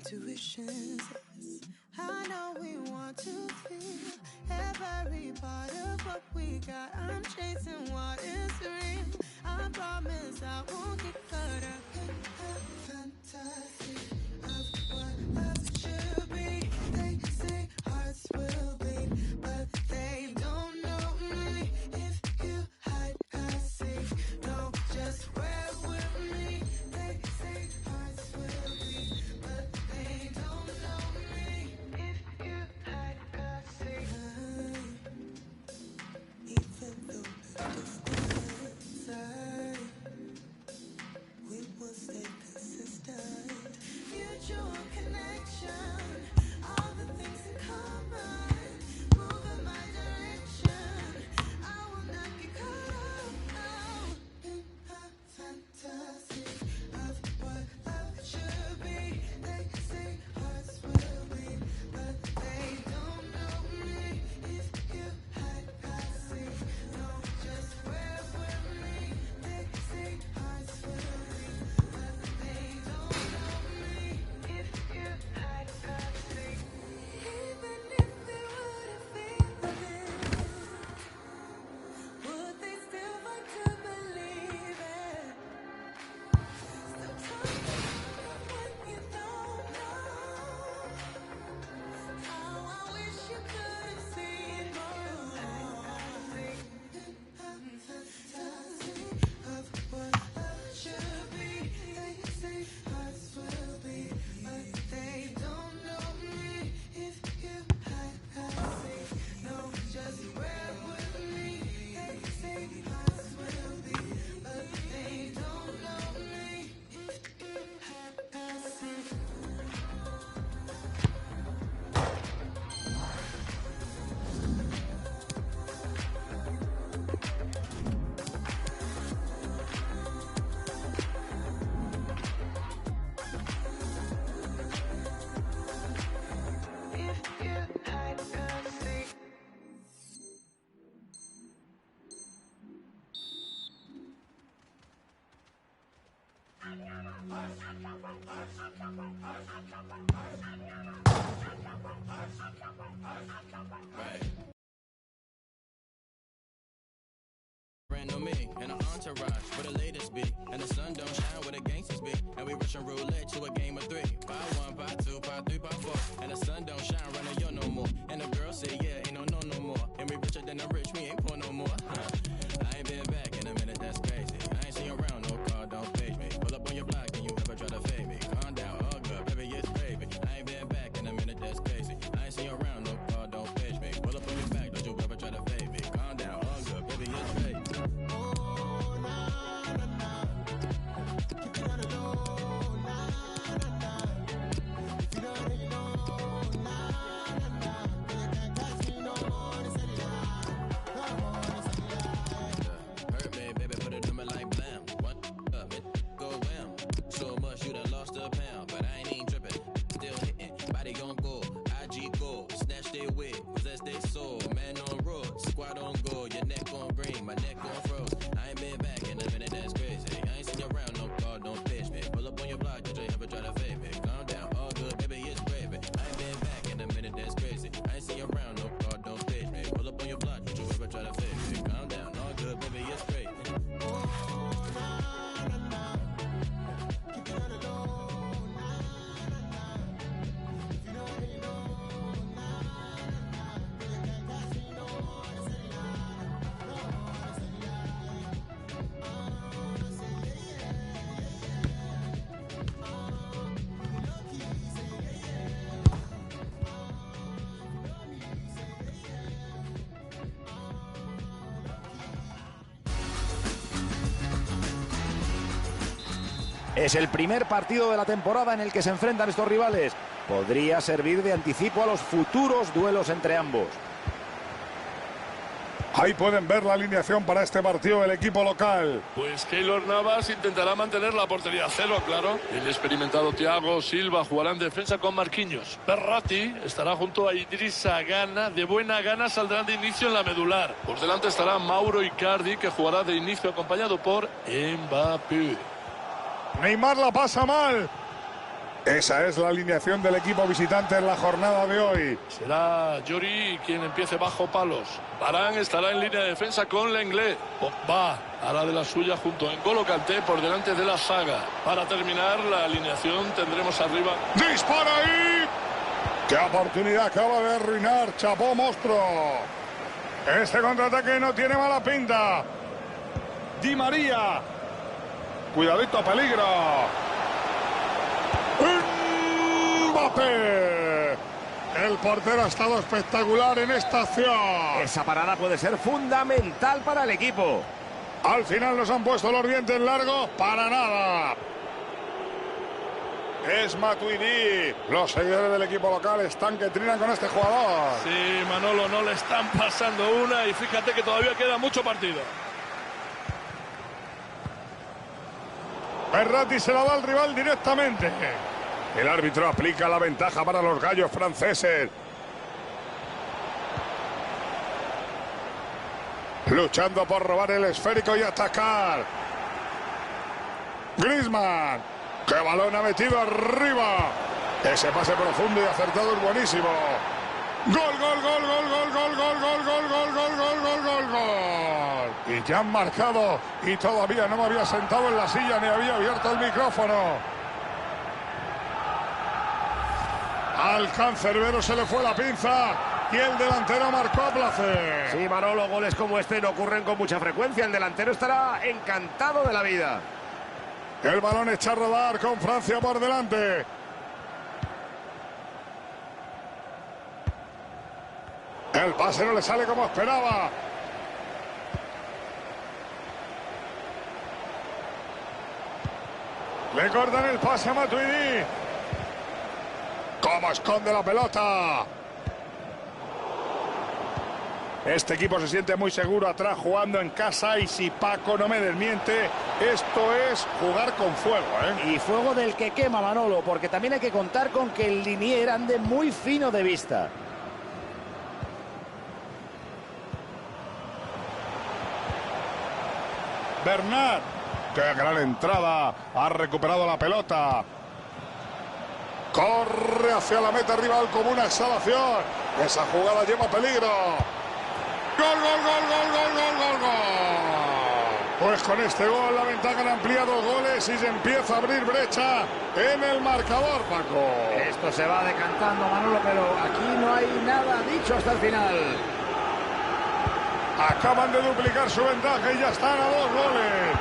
intuition says, I know we want to feel every part of what we got. I'm chasing what is real. I promise I won't get caught up in a fantasy of what love should be. They say hearts will bleed, but they don't know me. If you hide a seat, no, just wear with me. They say hearts will bleed, but they don't know me. If you hide a seat, even though it's inside, we will stay consistent. Mutual connection, all the things in common, move in my direction. I will not get caught up now in a fantasy of what love should be. They say hearts will bleed, but they don't know me. If you had a seat, no, just wear with me. They say hearts will bleed, but they don't know me. If you had a seat, even if they wouldn't feel it, would they still want to believe it? Sometimes when you don't know, how I wish you could have seen more. Fantasy of what love should be. They say hearts will beat, but they don't know me. If you had a seat, no, just wear with me. They say hearts will beat, but they don't know me. If you had a seat. If you had a seat. Brand new me and an entourage with the latest beat, and the sun don't shine where the gangsters be, and we rushing roulette to a game of 3. 5-1, 5-2, 5-3, 5-4, and the sun don't shine running yo no more, and the girls say yeah ain't no more, and we richer than the rich, we ain't poor no more. I ain't been back in a minute, that's crazy. I ain't seen you around, no car, don't page me. Pull up on your block and you ever try to fade me. Calm down, all good, baby, it's gravy. I ain't been back in a minute, that's crazy. I ain't seen you around, no car, don't page me. Pull up on your back, don't you ever try to fade me. Calm down, all good, baby, it's gravy. Hurt me, baby, put it on me like blam. One up, it go wham. So much you done lost a pound, but I ain't even tripping. Still hitting, body gon' go. IG go, snatch they wig, possess they soul. Man on road, squad on go. Your neck on green, my neck on froze. I ain't been back in a minute, that's crazy. I ain't seen you around, no car, don't pitch me. Pull up on your block, did you ever try to fade me? Calm down, all good, baby, it's gravy. I ain't been back in a minute, that's crazy. I ain't seen you around, no car, don't pitch me. Pull up on your block, did you ever try to fade me? Calm down, all good, baby, it's crazy. Es el primer partido de la temporada en el que se enfrentan estos rivales. Podría servir de anticipo a los futuros duelos entre ambos. Ahí pueden ver la alineación para este partido del equipo local. Pues Keylor Navas intentará mantener la portería a cero, claro. El experimentado Thiago Silva jugará en defensa con Marquinhos. Berratti estará junto a Idrissa Gana. De buena gana saldrán de inicio en la medular. Por delante estará Mauro Icardi, que jugará de inicio acompañado por Mbappé. Neymar la pasa mal. Esa es la alineación del equipo visitante en la jornada de hoy. Será Llori quien empiece bajo palos. Varane estará en línea de defensa con Lenglet. Pogba hará de la suya junto a N'Golo Kanté por delante de la saga. Para terminar la alineación tendremos arriba... ¡Dispara ahí! ¡Qué oportunidad acaba de arruinar! ¡Chapó, monstruo! Ese contraataque no tiene mala pinta. Di María. Cuidadito, peligro. ¡Mbappé! El portero ha estado espectacular en esta acción. Esa parada puede ser fundamental para el equipo. Al final nos han puesto los dientes largos para nada. Es Matuidi. Los seguidores del equipo local están que trinan con este jugador. Sí, Manolo, no le están pasando una y fíjate que todavía queda mucho partido. Verratti se la da al rival directamente. El árbitro aplica la ventaja para los gallos franceses. Luchando por robar el esférico y atacar. Griezmann. ¡Qué balón ha metido arriba! Ese pase profundo y acertado es buenísimo. ¡Gol, gol, gol, gol, gol, gol, gol, gol, gol, gol, gol, gol, gol, gol, gol! Y ya han marcado y todavía no me había sentado en la silla ni había abierto el micrófono. Al cancerbero se le fue la pinza y el delantero marcó a placer. Sí, Manolo, goles como este no ocurren con mucha frecuencia. El delantero estará encantado de la vida. El balón echa a rodar con Francia por delante. El pase no le sale como esperaba. Le cortan el pase a Matuidi. ¿Cómo esconde la pelota? Este equipo se siente muy seguro atrás jugando en casa y si Paco no me desmiente, esto es jugar con fuego, ¿eh? Y fuego del que quema, Manolo, porque también hay que contar con que el linier ande muy fino de vista. Bernat, qué gran entrada, ha recuperado la pelota. Corre hacia la meta rival como una exhalación. Esa jugada lleva peligro. ¡Gol, gol, gol, gol, gol, gol, gol, gol! Pues con este gol la ventaja ha ampliado goles y se empieza a abrir brecha en el marcador, Paco. Esto se va decantando, Manolo, pero aquí no hay nada dicho hasta el final. Acaban de duplicar su ventaja y ya están a 2 goles.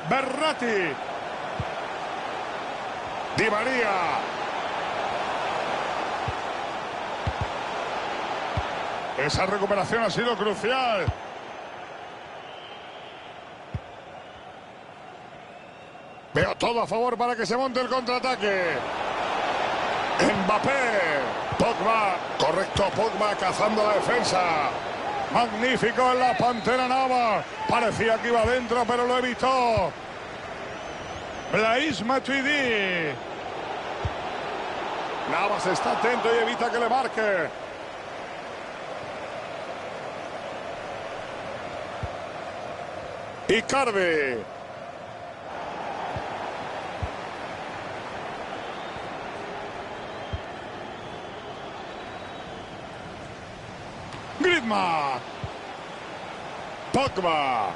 Verratti. Di María. Esa recuperación ha sido crucial. Veo todo a favor para que se monte el contraataque. Mbappé. Pogba. Correcto, Pogba cazando la defensa. Magnífico en la Pantera Nava. Parecía que iba adentro, pero lo evitó. Blaise Matuidi. Navas está atento y evita que le marque. Icardi. Griezmann. Pogba.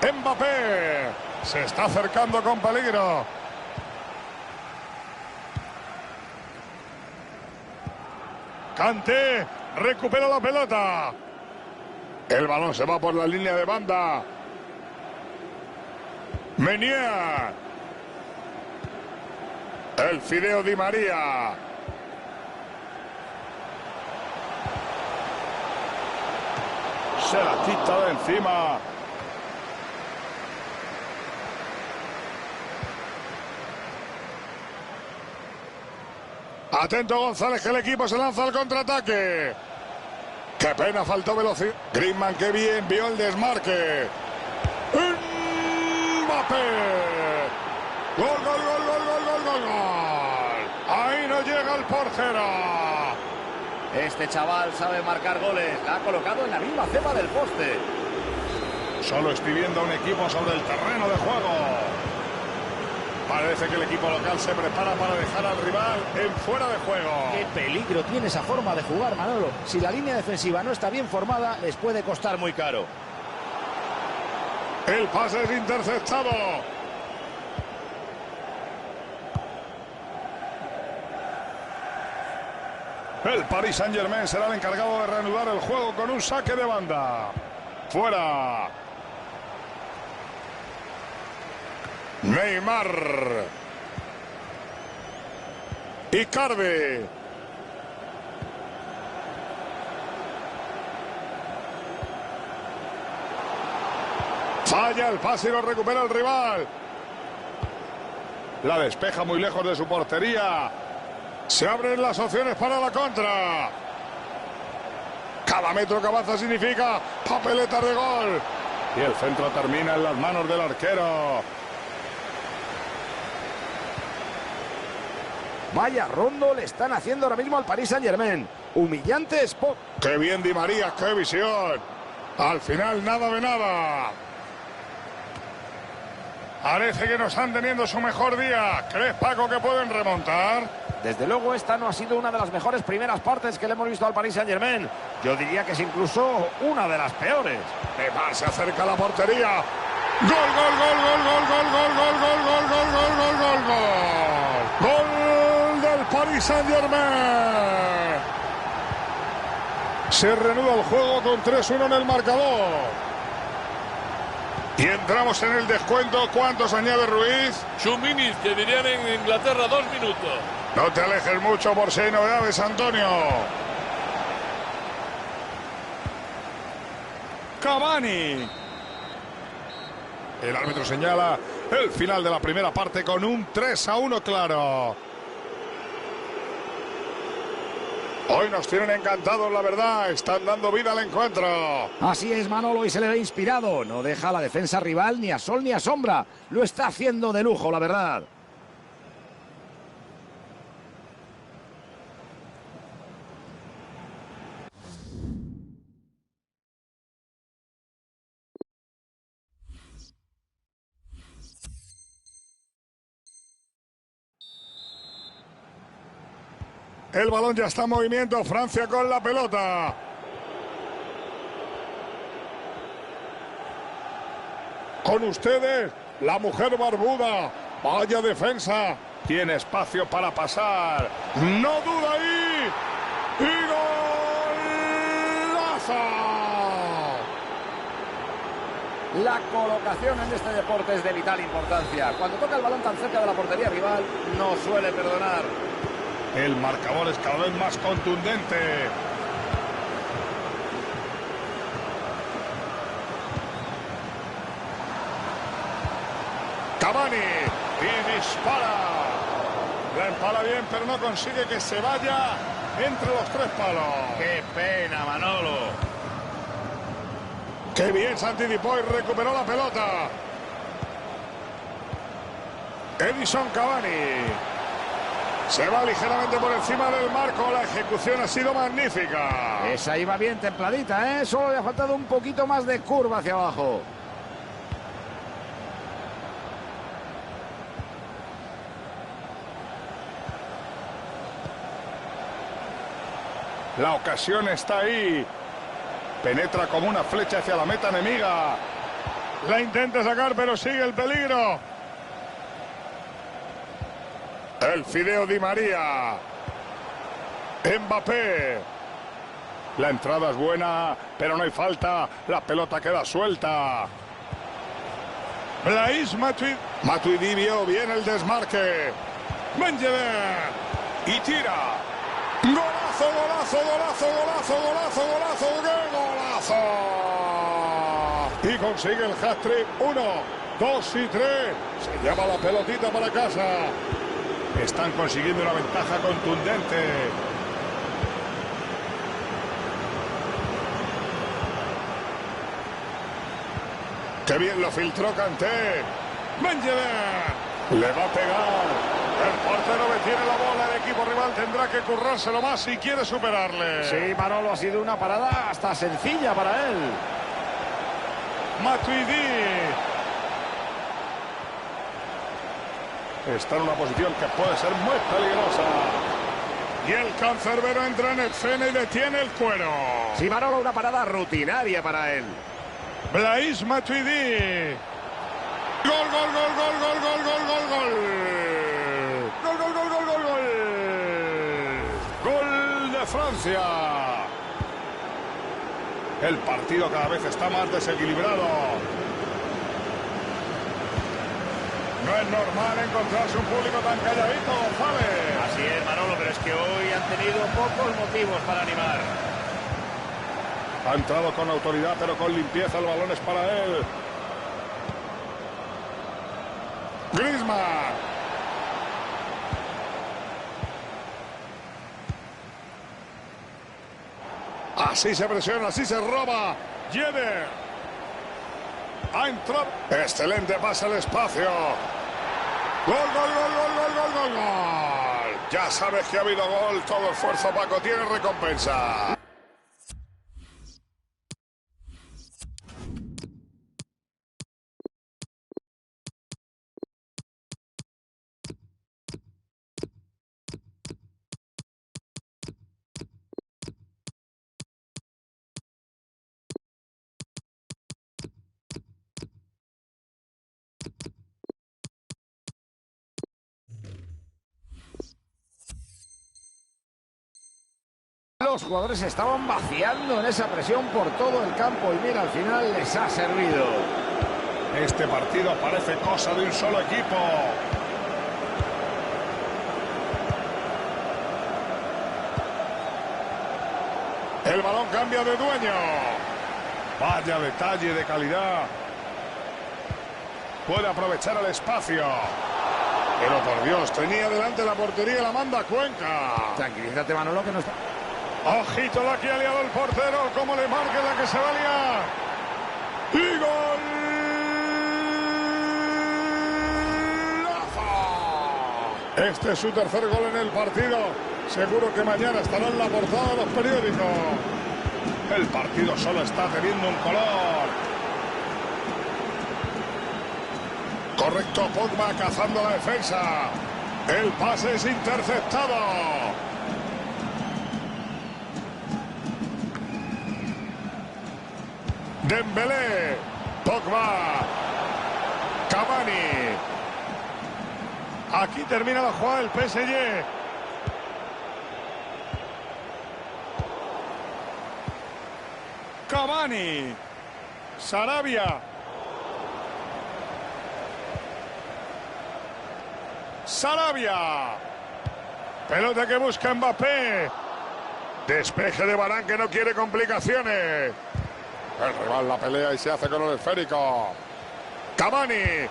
Mbappé. Se está acercando con peligro. Kanté recupera la pelota. El balón se va por la línea de banda. Meunier. El Fideo Di María. Se la quita de encima. Atento González, que el equipo se lanza al contraataque. Qué pena, faltó velocidad. Griezmann, qué bien, vio el desmarque. Mbappé. Gol, gol, gol, gol, gol, gol, gol, gol. Ahí no llega el portero. Este chaval sabe marcar goles. La ha colocado en la misma cepa del poste. Solo estoy viendo a un equipo sobre el terreno de juego. Parece que el equipo local se prepara para dejar al rival en fuera de juego. Qué peligro tiene esa forma de jugar, Manolo. Si la línea defensiva no está bien formada, les puede costar muy caro. El pase es interceptado. El Paris Saint-Germain será el encargado de reanudar el juego con un saque de banda. Fuera. Neymar. Icardi. Falla el pase y lo recupera el rival. La despeja muy lejos de su portería. Se abren las opciones para la contra. Cada metro que avanza significa papeleta de gol. Y el centro termina en las manos del arquero. Vaya rondo le están haciendo ahora mismo al Paris Saint-Germain. Humillante spot. ¡Qué bien Di María! ¡Qué visión! Al final nada de nada. Parece que no están teniendo su mejor día. ¿Crees, Paco, que pueden remontar? Desde luego esta no ha sido una de las mejores primeras partes que le hemos visto al Paris Saint-Germain. Yo diría que es incluso una de las peores. Neymar se acerca a la portería. ¡Gol, gol, gol, gol, gol, gol, gol, gol, gol, gol, gol, gol, gol, gol, gol! ¡Gol del Paris Saint-Germain! Se reanuda el juego con 3-1 en el marcador. Y entramos en el descuento. ¿Cuántos añade Ruiz? Chuminis, que dirían en Inglaterra, 2 minutos. No te alejes mucho por si hay novedades, Antonio. Cavani. El árbitro señala el final de la primera parte con un 3-1 claro. Hoy nos tienen encantados, la verdad. Están dando vida al encuentro. Así es, Manolo, y se le ve inspirado. No deja a la defensa rival ni a sol ni a sombra. Lo está haciendo de lujo, la verdad. El balón ya está en movimiento. Francia con la pelota. Con ustedes, la mujer barbuda. Vaya defensa. Tiene espacio para pasar. No duda ahí. ¡Y golazo! La colocación en este deporte es de vital importancia. Cuando toca el balón tan cerca de la portería rival, no suele perdonar. El marcador es cada vez más contundente. Cavani y dispara. La empala bien, pero no consigue que se vaya entre los 3 palos. ¡Qué pena, Manolo! ¡Qué bien Santi Dipoy recuperó la pelota! Edison Cavani. Se va ligeramente por encima del marco. La ejecución ha sido magnífica. Esa iba bien templadita, ¿eh? Solo le ha faltado un poquito más de curva hacia abajo. La ocasión está ahí. Penetra como una flecha hacia la meta enemiga. La intenta sacar, pero sigue el peligro. El fideo Di María. Mbappé. La entrada es buena, pero no hay falta. La pelota queda suelta. Blaise Matuidi. Matuidi vio bien el desmarque. Benjever. Y tira. ¡Golazo, golazo, golazo, golazo, golazo, golazo! ¡Qué golazo! Y consigue el hat-trick. 1, 2 y 3. Se lleva la pelotita para casa. Están consiguiendo una ventaja contundente. ¡Qué bien lo filtró Kanté! ¡Benjever! Le va a pegar. El portero detiene la bola. El equipo rival tendrá que currárselo más si quiere superarle. Sí, Manolo, ha sido una parada hasta sencilla para él. Matuidi. Está en una posición que puede ser muy peligrosa. Y el cancerbero entra en escena y detiene el cuero. Sí, Manolo, una parada rutinaria para él. Blaise Matuidi. Gol, gol, gol, gol, gol, gol, gol, gol, gol. Gol, gol, gol, gol, gol, gol. Gol de Francia. El partido cada vez está más desequilibrado. No es normal encontrarse un público tan calladito, González. Así es, Manolo, pero es que hoy han tenido pocos motivos para animar. Ha entrado con autoridad, pero con limpieza. El balón es para él. Griezmann. Así se presiona, así se roba. Yedder. Ha entrado. Excelente pase al espacio. Gol, gol, gol, gol, gol, gol, gol, gol. Ya sabes que ha habido gol. Todo esfuerzo, Paco, tiene recompensa. Los jugadores estaban vaciando en esa presión por todo el campo y mira, al final les ha servido. Este partido parece cosa de un solo equipo. El balón cambia de dueño. Vaya detalle de calidad. Puede aprovechar el espacio. Pero por Dios, tenía delante la portería y la manda a Cuenca. Tranquilízate, Manolo, que no está... Ojito la que ha liado el portero, como le marque la que se va a liar. ¡Y golazo! Este es su tercer gol en el partido. Seguro que mañana estará en la portada de los periódicos. El partido solo está teniendo un color. Correcto, Pogba cazando la defensa. El pase es interceptado. Dembélé, Pogba, Cavani. Aquí termina la jugada del PSG. Cavani, Sarabia. Sarabia. Pelota que busca Mbappé. Despeje de Varane que no quiere complicaciones. El rival la pelea y se hace con el esférico. Cavani.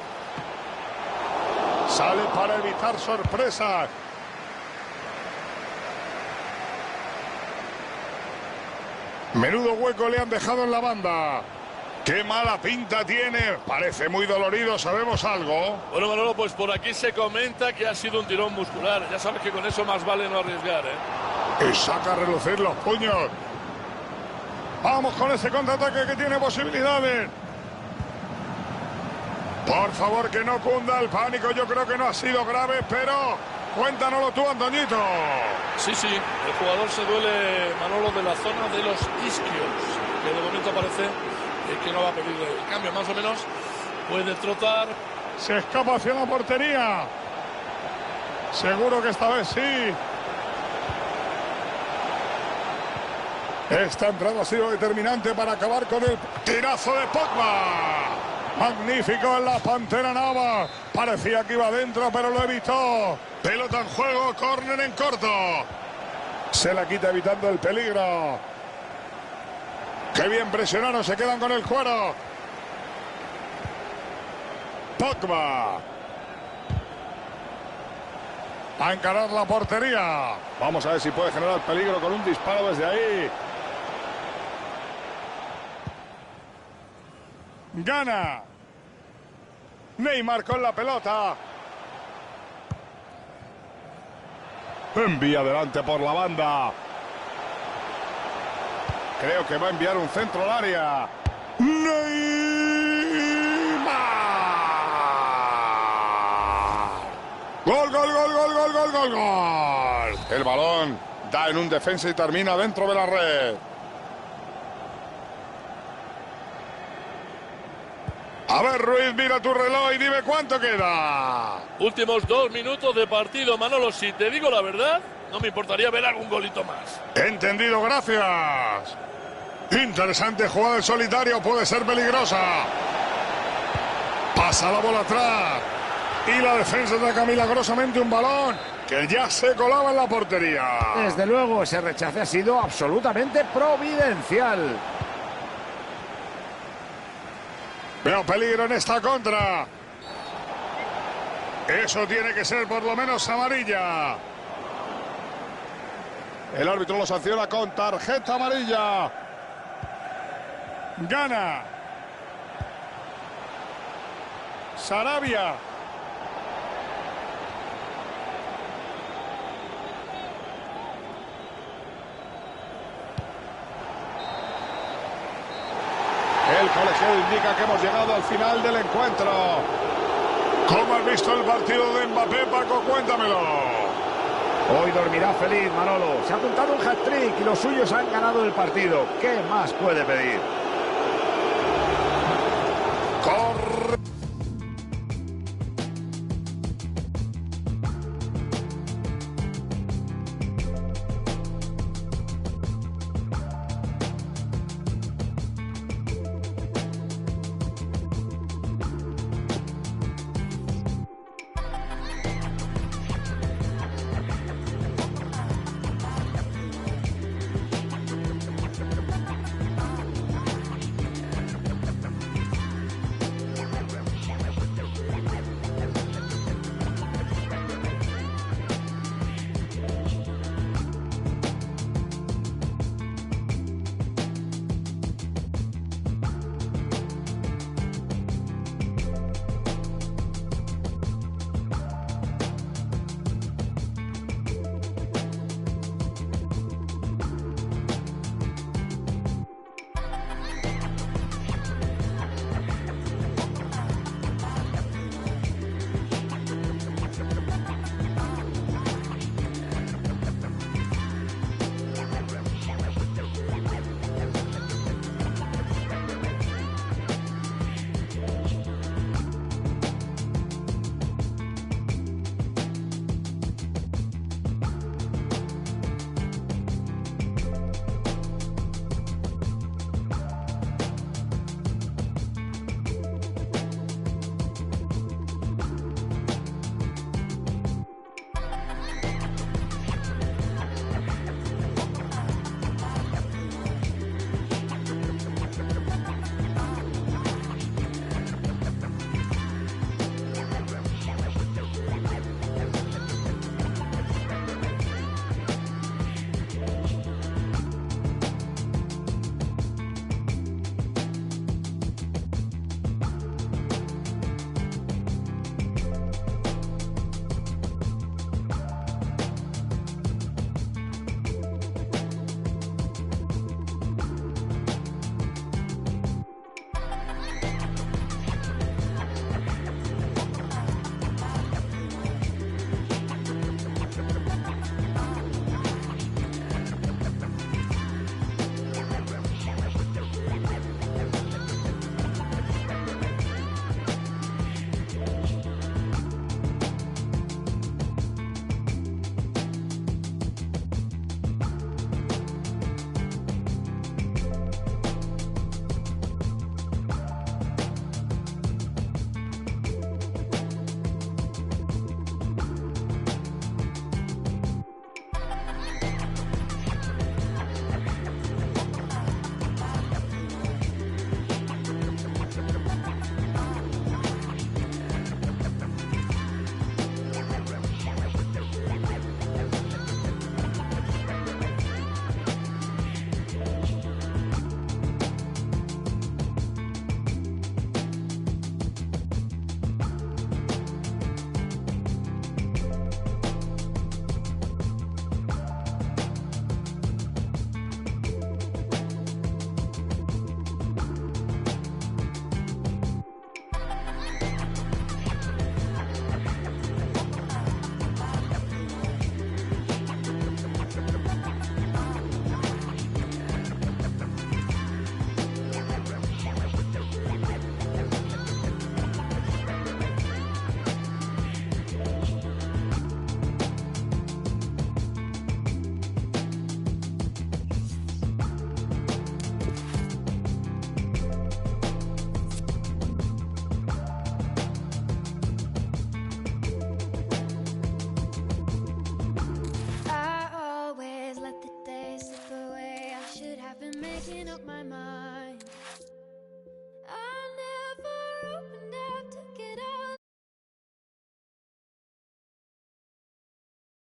Sale para evitar sorpresas. Menudo hueco le han dejado en la banda. ¡Qué mala pinta tiene! Parece muy dolorido, ¿sabemos algo? Bueno, Manolo, pues por aquí se comenta que ha sido un tirón muscular. Ya sabes que con eso más vale no arriesgar, ¿eh? Y saca a relucir los puños. Vamos con ese contraataque que tiene posibilidades. Por favor, que no cunda el pánico. Yo creo que no ha sido grave, pero cuéntanoslo tú, Antoñito. Sí, el jugador se duele, Manolo, de la zona de los isquios, que de momento parece que no va a pedir el cambio, más o menos. Puede trotar. Se escapa hacia la portería. Seguro que esta vez sí. Esta entrada ha sido determinante para acabar con el tirazo de Pogba. Magnífico en la Pantera Nava. Parecía que iba adentro, pero lo evitó. Pelota en juego, córner en corto. Se la quita evitando el peligro. Qué bien presionaron, se quedan con el cuero. Pogba. A encarar la portería. Vamos a ver si puede generar peligro con un disparo desde ahí. Gana. Neymar con la pelota. Envía adelante por la banda. Creo que va a enviar un centro al área. Neymar. Gol, gol, gol, gol, gol, gol, gol, gol. El balón da en un defensa y termina dentro de la red. A ver, Ruiz, mira tu reloj y dime cuánto queda. Últimos 2 minutos de partido, Manolo. Si te digo la verdad, no me importaría ver algún golito más. Entendido, gracias. Interesante jugada en solitario, puede ser peligrosa. Pasa la bola atrás. Y la defensa ataca milagrosamente un balón que ya se colaba en la portería. Desde luego, ese rechace ha sido absolutamente providencial. Veo peligro en esta contra. Eso tiene que ser por lo menos amarilla. El árbitro lo sanciona con tarjeta amarilla. Gana Sarabia. El colegiado indica que hemos llegado al final del encuentro. ¿Cómo has visto el partido de Mbappé, Paco? Cuéntamelo. Hoy dormirá feliz, Manolo. Se ha apuntado un hat-trick y los suyos han ganado el partido. ¿Qué más puede pedir? Corre. making up my mind.